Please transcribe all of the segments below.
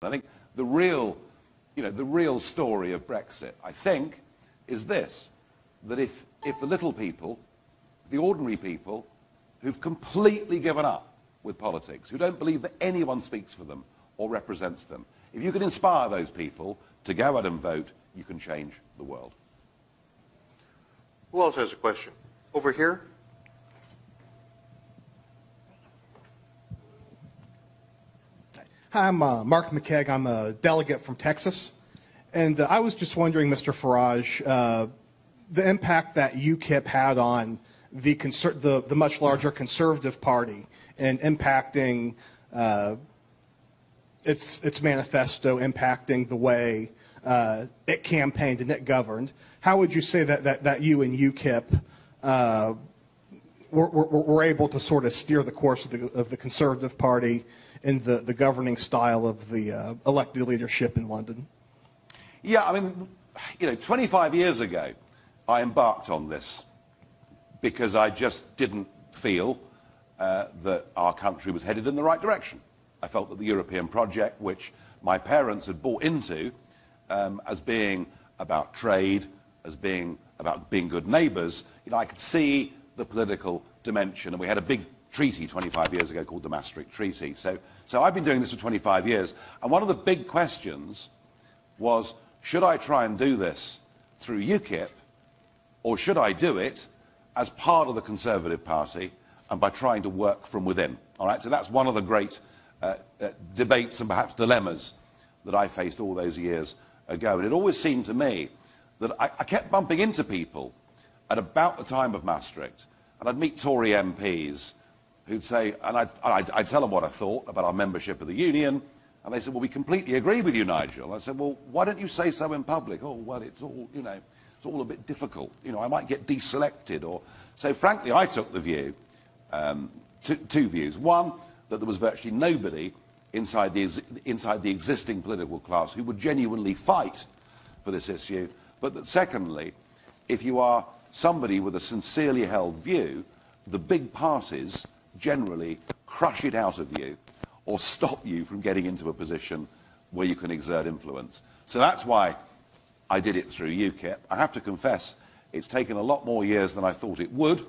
I think the real, the real story of Brexit, I think, is this, that if the little people, the ordinary people, who've completely given up with politics, who don't believe that anyone speaks for them or represents them, if you can inspire those people to go out and vote, you can change the world. Who else has a question? Over here? Hi, I'm Mark McKegg. I'm a delegate from Texas. And I was just wondering, Mr. Farage, the impact that UKIP had on the much larger Conservative Party and impacting its manifesto, impacting the way it campaigned and it governed. How would you say that you and UKIP were able to sort of steer the course of the Conservative Party in the governing style of the elected leadership in London? Yeah, I mean, 25 years ago, I embarked on this because I just didn't feel that our country was headed in the right direction. I felt that the European project, which my parents had bought into as being about trade, as being about being good neighbours, I could see the political dimension, and we had a big treaty 25 years ago called the Maastricht Treaty. So I've been doing this for 25 years, and one of the big questions was, should I try and do this through UKIP, or should I do it as part of the Conservative Party and by trying to work from within? All right, so that's one of the great debates and perhaps dilemmas that I faced all those years ago. And it always seemed to me that I kept bumping into people at about the time of Maastricht, and I'd meet Tory MPs who'd say, and I'd tell them what I thought about our membership of the Union, and they said, well, we completely agree with you, Nigel. And I said, well, why don't you say so in public? Oh, well, it's all, it's all a bit difficult. I might get deselected. So frankly, I took the view, two views. One, that there was virtually nobody inside the existing political class who would genuinely fight for this issue, but that secondly, if you are somebody with a sincerely held view, the big parties generally crush it out of you or stop you from getting into a position where you can exert influence. So that's why I did it through UKIP. I have to confess, it's taken a lot more years than I thought it would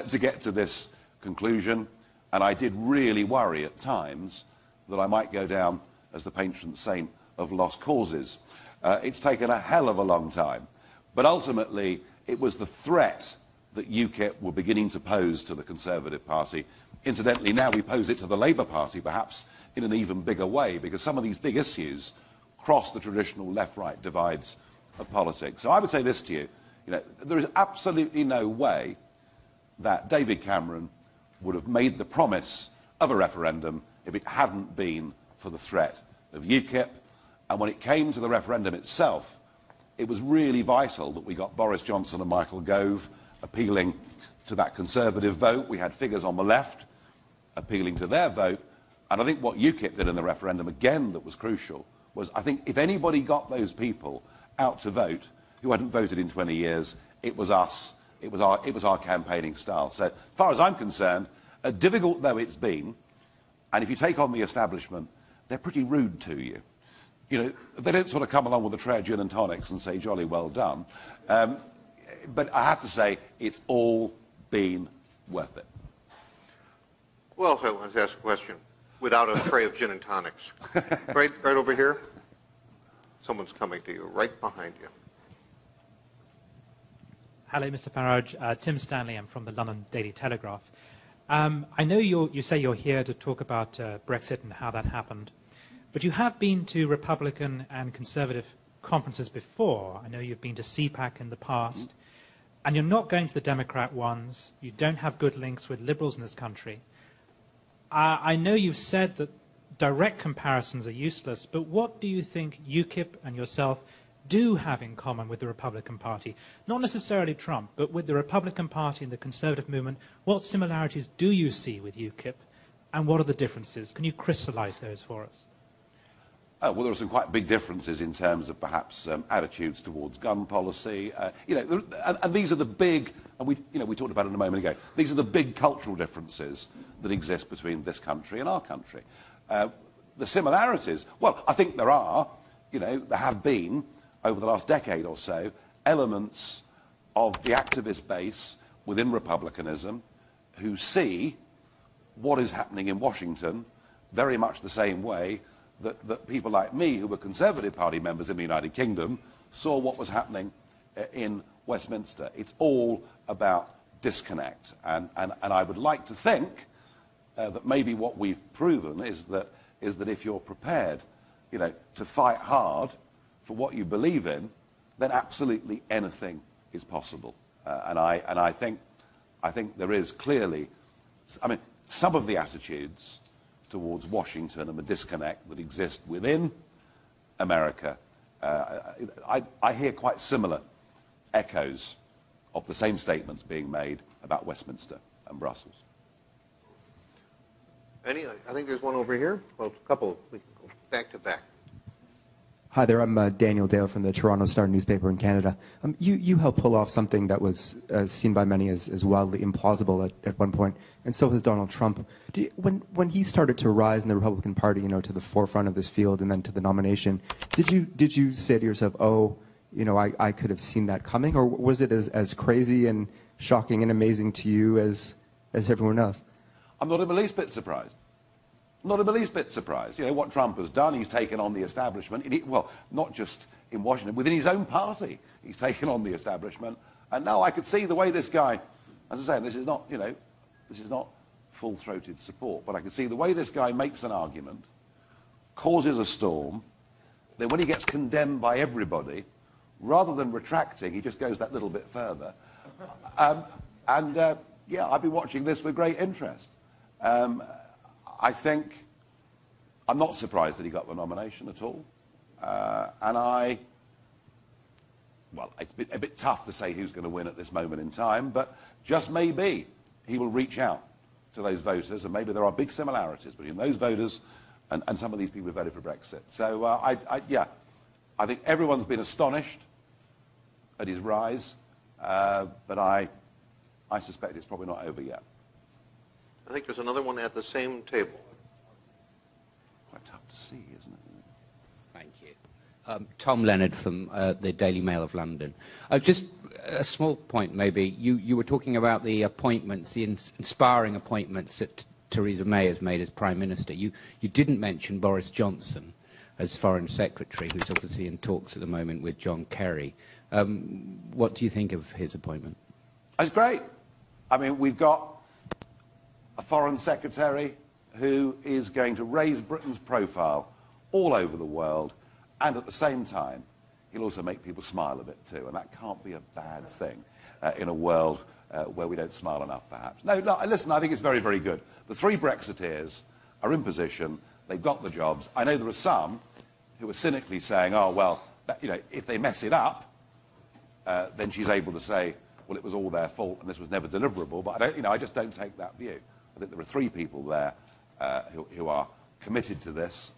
to get to this conclusion, and I did really worry at times that I might go down as the patron saint of lost causes. It's taken a hell of a long time, but ultimately it was the threat that UKIP were beginning to pose to the Conservative Party. Incidentally, now we pose it to the Labour Party, perhaps in an even bigger way, because some of these big issues cross the traditional left-right divides of politics. So I would say this to you, there is absolutely no way that David Cameron would have made the promise of a referendum if it hadn't been for the threat of UKIP. And when it came to the referendum itself, it was really vital that we got Boris Johnson and Michael Gove appealing to that Conservative vote. We had figures on the left appealing to their vote. And I think what UKIP did in the referendum, again, that was crucial, was I think if anybody got those people out to vote who hadn't voted in 20 years, it was us. It was our campaigning style. So as far as I'm concerned, difficult though it's been, and if you take on the establishment, they're pretty rude to you. They don't sort of come along with a tray of gin and tonics and say, jolly well done. But I have to say, it's all been worth it. Who else wants to ask a question without a tray of gin and tonics? Right over here. Someone's coming to you, right behind you. Hello, Mr. Farage. Tim Stanley. I'm from the London Daily Telegraph. I know you say you're here to talk about Brexit and how that happened, but you have been to Republican and Conservative conferences before. I know you've been to CPAC in the past, and you're not going to the Democrat ones. You don't have good links with liberals in this country. I know you've said that direct comparisons are useless, but what do you think UKIP and yourself do have in common with the Republican Party? Not necessarily Trump, but with the Republican Party and the Conservative movement. What similarities do you see with UKIP, and what are the differences? Can you crystallize those for us? Well, there are some quite big differences in terms of perhaps attitudes towards gun policy. And these are the big, and we talked about it a moment ago, these are the big cultural differences that exist between this country and our country. the similarities, well, I think there are, there have been, over the last decade or so, elements of the activist base within republicanism who see what is happening in Washington very much the same way that people like me, who were Conservative Party members in the United Kingdom, saw what was happening in Westminster. It's all about disconnect. And I would like to think that maybe what we've proven is that if you're prepared, to fight hard for what you believe in, then absolutely anything is possible. And I think there is clearly, some of the attitudes towards Washington and the disconnect that exist within America, I hear quite similar echoes of the same statements being made about Westminster and Brussels. I think there's one over here. Well, a couple. We can go back to back. Hi there, I'm Daniel Dale from the Toronto Star newspaper in Canada. You helped pull off something that was seen by many as wildly implausible at one point, and so has Donald Trump. When he started to rise in the Republican Party, to the forefront of this field and then to the nomination, did you say to yourself, oh, I could have seen that coming, or was it as crazy and shocking and amazing to you as everyone else? I'm not in the least bit surprised. Not in the least bit surprised. What Trump has done, he's taken on the establishment, well, not just in Washington, within his own party, he's taken on the establishment. And now I could see the way this guy, as I say, this is not, this is not full-throated support, but I could see the way this guy makes an argument, causes a storm, then when he gets condemned by everybody, rather than retracting, he just goes that little bit further. Yeah, I've been watching this with great interest. I think I'm not surprised that he got the nomination at all. Well, it's a bit tough to say who's going to win at this moment in time, but just maybe he will reach out to those voters, and maybe there are big similarities between those voters and some of these people who voted for Brexit. So, yeah, I think everyone's been astonished at his rise, but I suspect it's probably not over yet. I think there's another one at the same table. Quite tough to see, isn't it? Thank you. Tom Leonard from the Daily Mail of London. Just a small point, maybe. You were talking about the appointments, the inspiring appointments that Theresa May has made as Prime Minister. You didn't mention Boris Johnson as Foreign Secretary, who's obviously in talks at the moment with John Kerry. What do you think of his appointment? It's great. We've got a Foreign Secretary who is going to raise Britain's profile all over the world, and at the same time, he'll also make people smile a bit too, and that can't be a bad thing in a world where we don't smile enough, perhaps. No, listen, I think it's very, very good. The three Brexiteers are in position, they've got the jobs. I know there are some who are cynically saying, oh, well, if they mess it up, then she's able to say, well, it was all their fault and this was never deliverable, but I just don't take that view. I think there are three people there who are committed to this,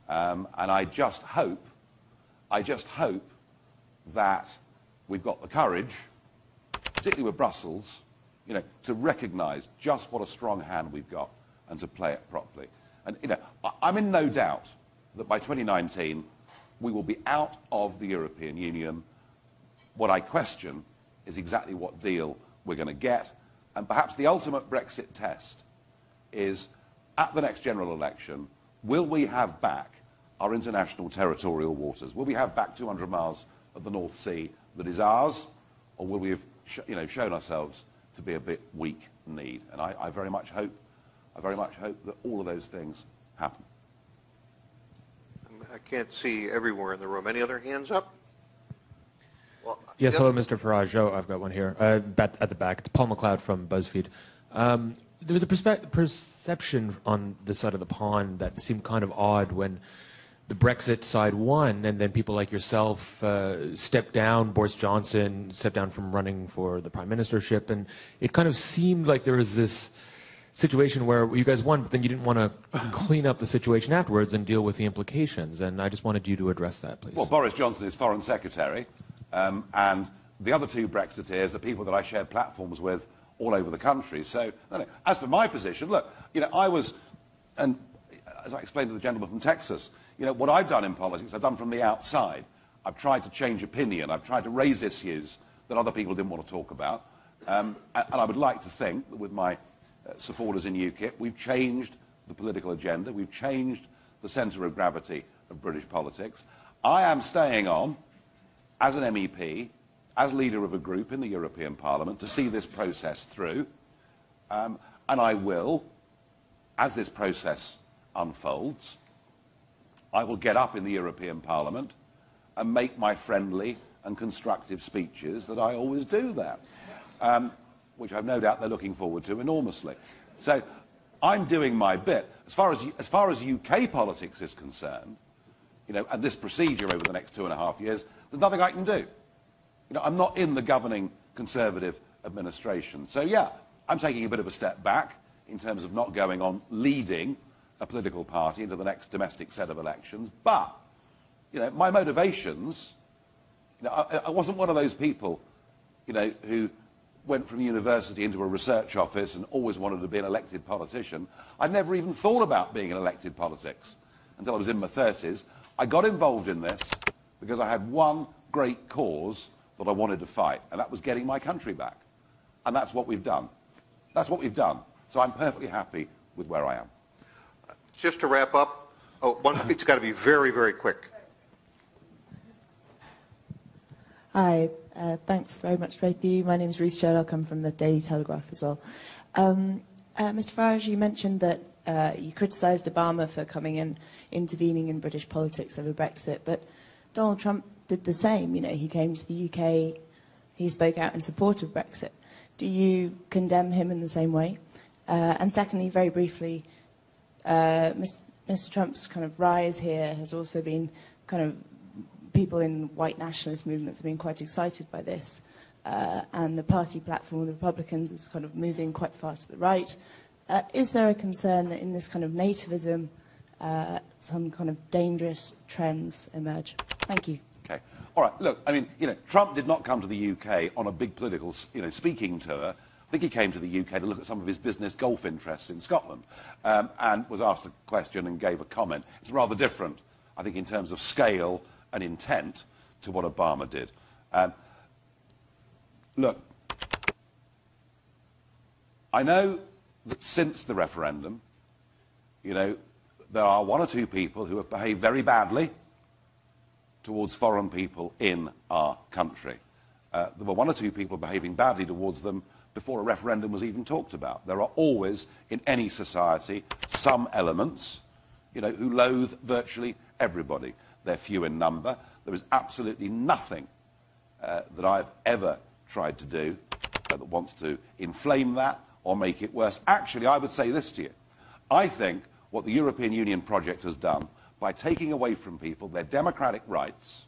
and I just hope that we've got the courage, particularly with Brussels, to recognise just what a strong hand we've got and to play it properly. And I'm in no doubt that by 2019 we will be out of the European Union. What I question is exactly what deal we're going to get. And perhaps the ultimate Brexit test is, at the next general election, will we have back our international territorial waters? Will we have back 200 miles of the North Sea that is ours, or will we have shown ourselves to be a bit weak-kneed? And I very much hope that all of those things happen. I can't see everywhere in the room. Any other hands up? Well, yes, hello, Mr. Farage. Oh, I've got one here at the back. It's Paul McLeod from BuzzFeed. There was a perception on this side of the pond that seemed kind of odd when the Brexit side won, and then people like yourself stepped down. Boris Johnson stepped down from running for the prime ministership, and it kind of seemed like there was this situation where you guys won, but then you didn't want to clean up the situation afterwards and deal with the implications. And I just wanted you to address that, please. Well, Boris Johnson is Foreign Secretary, and the other two Brexiteers are people that I shared platforms with all over the country. So, as for my position, look, I was, and as I explained to the gentleman from Texas, you know, what I've done in politics, I've done from the outside. I've tried to change opinion. I've tried to raise issues that other people didn't want to talk about. And I would like to think that with my supporters in UKIP, we've changed the political agenda. We've changed the centre of gravity of British politics. I am staying on as an MEP, as leader of a group in the European Parliament, to see this process through. And I will, as this process unfolds, I will get up in the European Parliament and make my friendly and constructive speeches that I always do there, which I've no doubt they're looking forward to enormously. So I'm doing my bit. As far as UK politics is concerned, you know, and this procedure over the next 2.5 years, there's nothing I can do. You know, I'm not in the governing Conservative administration. So, yeah, I'm taking a bit of a step back in terms of not going on leading a political party into the next domestic set of elections. But, you know, my motivations, you know, I wasn't one of those people, you know, who went from university into a research office and always wanted to be an elected politician. I never even thought about being in elected politics until I was in my 30s. I got involved in this because I had one great cause that I wanted to fight, and that was getting my country back. And that's what we've done. That's what we've done. So I'm perfectly happy with where I am. Just to wrap up, it's got to be very, very quick. Hi, thanks very much, both of you. My name is Ruth Sherlock. I'm from the Daily Telegraph as well. Mr. Farage, you mentioned that you criticised Obama for coming in, intervening in British politics over Brexit, but Donald Trump did the same. You know, he came to the UK, he spoke out in support of Brexit. Do you condemn him in the same way? And secondly, very briefly, Mr. Trump's kind of rise here has also been kind of, people in white nationalist movements have been quite excited by this. And the party platform of the Republicans is kind of moving quite far to the right. Is there a concern that in this kind of nativism, some kind of dangerous trends emerge? Thank you. Okay. All right. Look, I mean, you know, Trump did not come to the UK on a big political, you know, speaking tour. I think he came to the UK to look at some of his business golf interests in Scotland, and was asked a question and gave a comment. It's rather different, I think, in terms of scale and intent to what Obama did. Look, I know that since the referendum, you know, there are one or two people who have behaved very badly towards foreign people in our country. There were one or two people behaving badly towards them before a referendum was even talked about. There are always, in any society, some elements, you know, who loathe virtually everybody. They're few in number. There is absolutely nothing that I've ever tried to do that wants to inflame that or make it worse. Actually, I would say this to you. I think what the European Union project has done by taking away from people their democratic rights,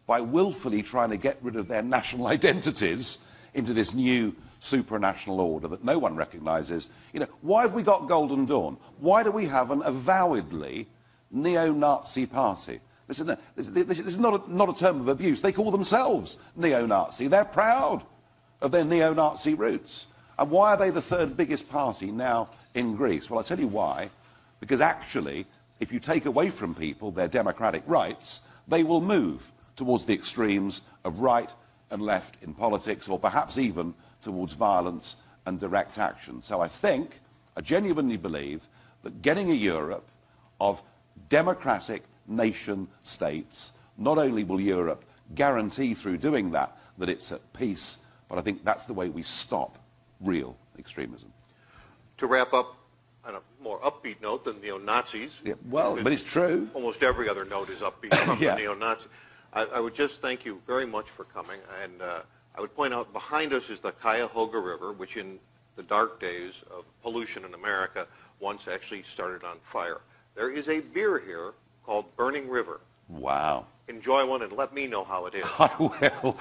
by willfully trying to get rid of their national identities into this new supranational order that no one recognises. You know, why have we got Golden Dawn? Why do we have an avowedly neo-Nazi party? This is not a term of abuse. They call themselves neo-Nazi. They're proud of their neo-Nazi roots. And why are they the third biggest party now in Greece? Well, I'll tell you why. Because actually, if you take away from people their democratic rights, they will move towards the extremes of right and left in politics, or perhaps even towards violence and direct action. So I genuinely believe that getting a Europe of democratic nation states, not only will Europe guarantee through doing that that it's at peace, but I think that's the way we stop real extremism. To wrap up on a more upbeat note than neo-Nazis. Yeah, well, but it's true. Almost every other note is upbeat from Yeah. the neo-Nazis. I would just thank you very much for coming, and I would point out behind us is the Cuyahoga River, which in the dark days of pollution in America once actually started on fire. There is a beer here called Burning River. Wow. Enjoy one and let me know how it is. I will.